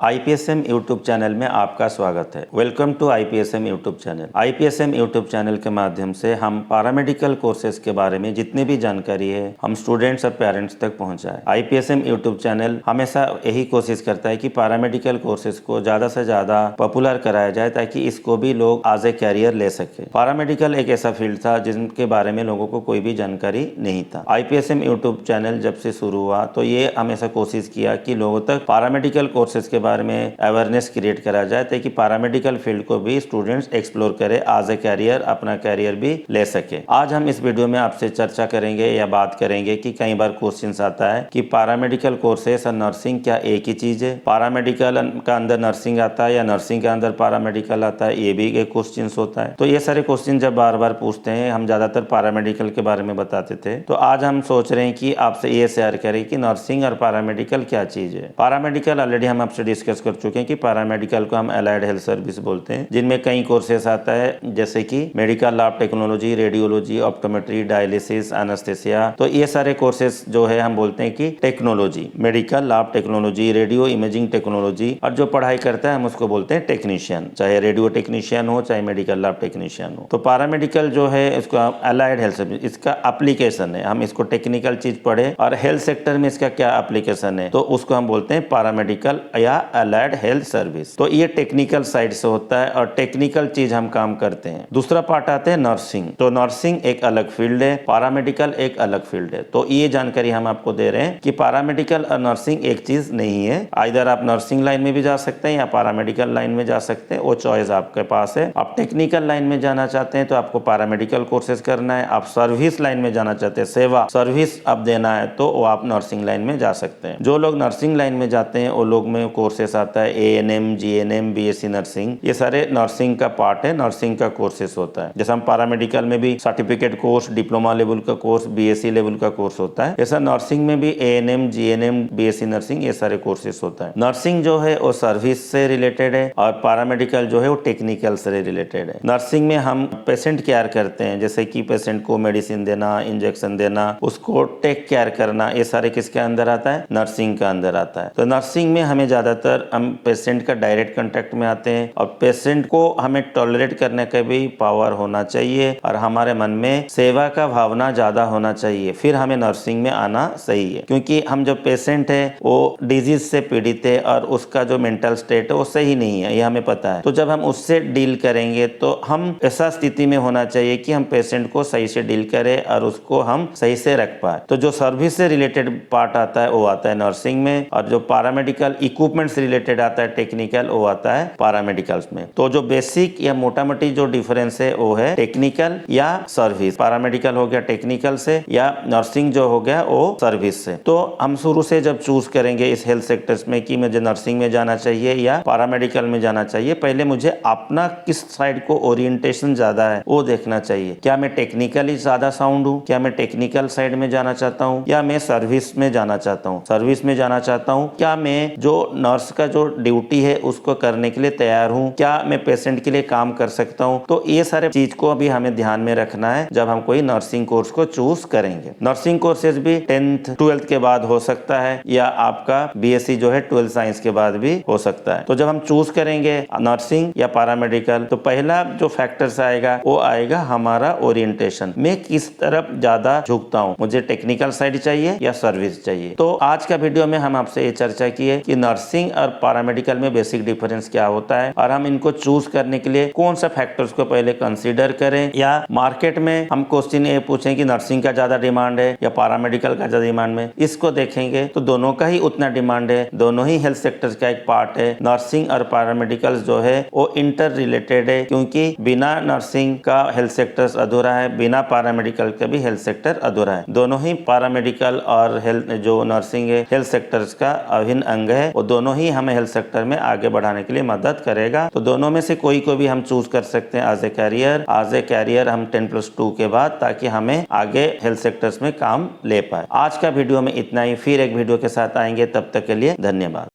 IPSM YouTube channel में आपका स्वागत है। Welcome to IPSM YouTube channel. IPSM YouTube channel के माध्यम से हम पैरामेडिकल कोर्सेज के बारे में जितनी भी जानकारी है हम स्टूडेंट्स और पेरेंट्स तक पहुंचाएं। IPSM यूट्यूब चैनल हमेशा यही कोशिश करता है कि पैरामेडिकल कोर्सेज को ज़्यादा से ज़्यादा पॉपुलर कराया जाए ताकि इसको भी लोग एज ए कैरियर ले सके। पैरामेडिकल एक ऐसा फील्ड था जिनके बारे में लोगों को कोई भी जानकारी नहीं था। IPSM यूट्यूब चैनल जब से शुरू हुआ तो ये हमेशा कोशिश किया कि लोगों तक पैरामेडिकल कोर्सेज के बारे में अवेयरनेस क्रिएट करा जाए ताकि पैरामेडिकल फील्ड को भी स्टूडेंट्स एक्सप्लोर करें, एज ए कैरियर अपना कैरियर भी ले सके। आज हम इस वीडियो में आपसे चर्चा करेंगे या बात करेंगे कि कई बार क्वेश्चंस आता है कि पैरामेडिकल कोर्सेज और नर्सिंग क्या एक ही चीज है, पैरामेडिकल का अंदर नर्सिंग आता है या नर्सिंग के अंदर पैरामेडिकल आता है, ये भी एक क्वेश्चन होता है। तो ये सारे क्वेश्चन जब बार बार पूछते हैं, हम ज्यादातर पैरामेडिकल के बारे में बताते थे, तो आज हम सोच रहे हैं कि आपसे ये शेयर करें कि नर्सिंग और पैरामेडिकल क्या चीज है। पैरामेडिकल ऑलरेडी हम आपसे डिस्कस कर चुके हैं कि पैरामेडिकल को हम अलाइड हेल्थ सर्विस बोलते हैं, जिनमें कई कोर्सेस आता है जैसे कि medical lab technology, radiology, optometry, dialysis, anaesthesia. तो ये सारे कोर्सेस जो है हम बोलते हैं कि technology, medical lab technology, radio imaging technology, और जो पढ़ाई करता है हम उसको बोलते हैं टेक्नीशियन, चाहे रेडियो टेक्नीशियन हो चाहे मेडिकल लैब टेक्नीशियन हो। तो पैरामेडिकल जो है इसको अलाइड हेल्थ सर्विस, इसका एप्लीकेशन है, हम इसको टेक्निकल चीज पढ़े और हेल्थ सेक्टर में इसका क्या एप्लीकेशन है तो उसको हम बोलते हैं पैरामेडिकल या अलाइड हेल्थ सर्विस। तो ये टेक्निकल साइड से होता है और टेक्निकल चीज हम काम करते हैं। दूसरा पार्ट आते हैं नर्सिंग। तो नर्सिंग एक अलग फील्ड है, पैरामेडिकल एक अलग फील्ड है। तो ये जानकारी हम आपको दे रहे हैं कि पैरामेडिकल और नर्सिंग एक चीज नहीं है। इधर आप नर्सिंग लाइन में भी जा सकते हैं या पैरामेडिकल लाइन में जा सकते हैं, वो चॉइस आपके पास है। आप टेक्निकल लाइन में जाना चाहते हैं तो आपको पैरामेडिकल कोर्सेज करना है। आप सर्विस लाइन में जाना चाहते हैं, सेवा सर्विस आप देना है, तो वो आप नर्सिंग लाइन में जा सकते हैं। जो लोग नर्सिंग लाइन में जाते हैं वो लोग में कोर्सेस आता है ANM, GNM, BSc नर्सिंग, ये सारे नर्सिंग का पार्ट है, नर्सिंग का कोर्सेस होता है। जैसे हम पैरामेडिकल में भी सर्टिफिकेट कोर्स, डिप्लोमा लेवल का कोर्स, BSc लेवल का कोर्स होता है, ऐसा नर्सिंग में भी ANM, GNM, BSc नर्सिंग ये सारे कोर्सेस होता है। नर्सिंग जो है वो सर्विस से रिलेटेड है और पैरामेडिकल जो है वो टेक्निकल से रिलेटेड है। नर्सिंग में हम पेशेंट केयर करते हैं, जैसे कि पेशेंट को मेडिसिन देना, इंजेक्शन देना, उसको टेक केयर करना, ये सारे किसके अंदर आता है? नर्सिंग का अंदर आता है। तो नर्सिंग में हमें ज्यादातर हम पेशेंट का डायरेक्ट कांटेक्ट में आते हैं और पेशेंट को हमें टॉलरेट करने का भी पावर होना चाहिए और हमारे मन में सेवा का भावना ज्यादा होना चाहिए, फिर हमें नर्सिंग में आना सही है। क्योंकि हम जो पेशेंट है वो डिजीज से पीड़ित है और उसका जो मेंटल स्टेट है वो सही नहीं है, ये हमें पता है। तो जब हम उससे डील करेंगे तो हम ऐसा स्थिति में होना चाहिए कि हम पेशेंट को सही से डील करें और उसको हम सही से रख पाए। तो जो सर्विस से रिलेटेड पार्ट आता है वो आता है नर्सिंग में, और जो पैरामेडिकल इक्विपमेंट से रिलेटेड आता है टेक्निकल, वो आता है पैरामेडिकल्स में। तो जो बेसिक या मोटा मोटी जो डिफरेंस है वो है टेक्निकल या सर्विस। पैरामेडिकल हो गया टेक्निकल से या नर्सिंग जो हो गया वो सर्विस से। तो हम शुरू से जब चूज करेंगे इस हेल्थ सेक्टर्स में कि मुझे नर्सिंग में जाना चाहिए या पैरामेडिकल में जाना चाहिए, पहले मुझे अपना किस साइड को ओरिएंटेशन ज्यादा है वो देखना चाहिए। क्या मैं टेक्निकली ज्यादा साउंड हूँ, क्या मैं टेक्निकल साइड में जाना चाहता हूँ या मैं सर्विस में जाना चाहता हूँ, सर्विस में जाना चाहता हूँ, क्या मैं जो नर्स का जो ड्यूटी है उसको करने के लिए तैयार हूँ, क्या मैं पेशेंट के लिए काम कर सकता हूँ। तो ये सारे चीज को अभी हमें ध्यान में रखना है जब हम कोई नर्सिंग कोर्स को चूज करेंगे। नर्सिंग कोर्सेज भी 10th 12th के बाद हो सकता है या आपका BSc जो है 12th साइंस के बाद भी हो सकता है। तो जब हम चूज करेंगे नर्सिंग या पैरामेडिकल तो पहला जो फैक्टर्स आएगा वो आएगा हमारा ओरिएंटेशन, मैं किस तरफ ज्यादा झुकता हूँ, मुझे टेक्निकल साइड चाहिए या सर्विस चाहिए। तो आज का वीडियो में हम आपसे ये चर्चा की है कि नर्सिंग और पैरामेडिकल में बेसिक डिफरेंस क्या होता है और हम इनको चूज करने के लिए कौन सा फैक्टर्स को पहले कंसीडर करें, या मार्केट में हम क्वेश्चन ये पूछें कि नर्सिंग का ज्यादा डिमांड है या पैरामेडिकल का ज्यादा डिमांड है, इसको देखेंगे तो दोनों का ही उतना डिमांड है, दोनों ही हेल्थ सेक्टर्स का एक पार्ट है। नर्सिंग और पैरामेडिकल जो है वो इंटर रिलेटेड है, क्योंकि बिना नर्सिंग का हेल्थ सेक्टर अधूरा है, बिना पैरामेडिकल का भी हेल्थ सेक्टर अधूरा है। दोनों ही पैरामेडिकल और हेल्थ जो नर्सिंग है हेल्थ सेक्टर्स का अभिन्न अंग है, वो दोनों ही हमें हेल्थ सेक्टर में आगे बढ़ाने के लिए मदद करेगा। तो दोनों में से कोई को भी हम चूज कर सकते हैं एज ए कैरियर हम 10+2 के बाद, ताकि हमें आगे हेल्थ सेक्टर्स में काम ले पाए। आज का वीडियो में इतना ही, फिर एक वीडियो के साथ आएंगे, तब तक के लिए धन्यवाद।